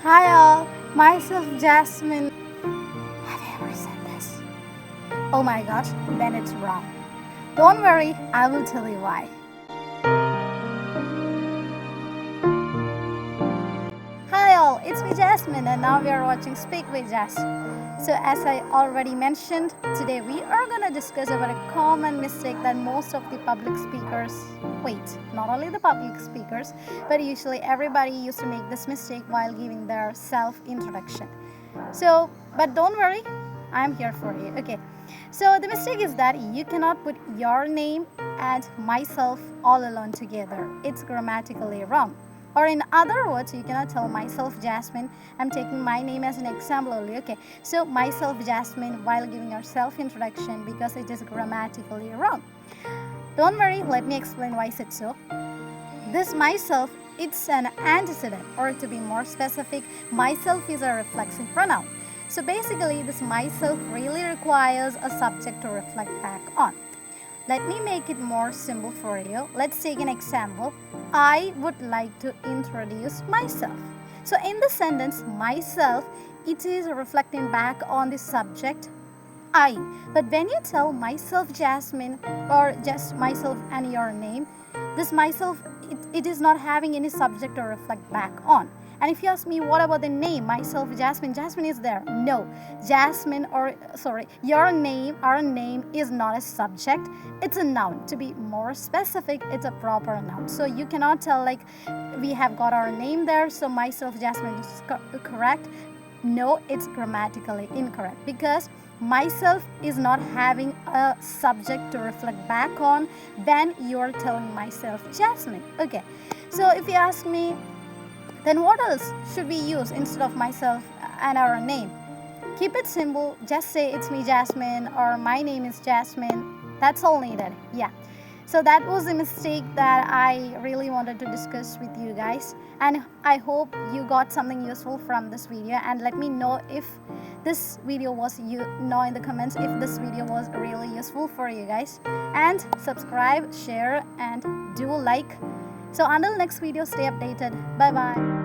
Hi all, myself Jasmine. Have you ever said this? Oh my gosh, then it's wrong. Don't worry, I will tell you why. Hi all, it's me Jasmine and now we are watching Speak with Jas. So as I already mentioned, today we are gonna discuss about a common mistake that most of the public speakers, not only the public speakers, but usually everybody used to make this mistake while giving their self-introduction. But don't worry, I'm here for you. Okay. So the mistake is that you cannot put your name and myself all alone together. It's grammatically wrong. Or in other words, you cannot tell myself Jasmine. I'm taking my name as an example only. Okay. So myself Jasmine while giving your self-introduction because it is grammatically wrong. Don't worry, let me explain why is it so. This myself, it's an antecedent, or to be more specific, myself is a reflexive pronoun. So basically, this myself really requires a subject to reflect back on. Let me make it more simple for you. Let's take an example. I would like to introduce myself. So in the sentence, myself, it is reflecting back on the subject I. But when you tell myself Jasmine or just myself and your name, this myself, it is not having any subject to reflect back on. And if you ask me, what about the name? Myself, Jasmine. Jasmine is there. No. Your name, our name is not a subject. It's a noun. To be more specific, it's a proper noun. So you cannot tell like we have got our name there, so myself, Jasmine is correct. No, it's grammatically incorrect because myself is not having a subject to reflect back on when you're telling myself Jasmine. Okay. So if you ask me, then what else should we use instead of myself and our name? Keep it simple. Just say it's me Jasmine or my name is Jasmine. That's all needed. Yeah. So that was a mistake that I really wanted to discuss with you guys. And I hope you got something useful from this video. And let me know if this video was in the comments if this video was really useful for you guys. And subscribe, share, and do like. So until next video, stay updated. Bye bye.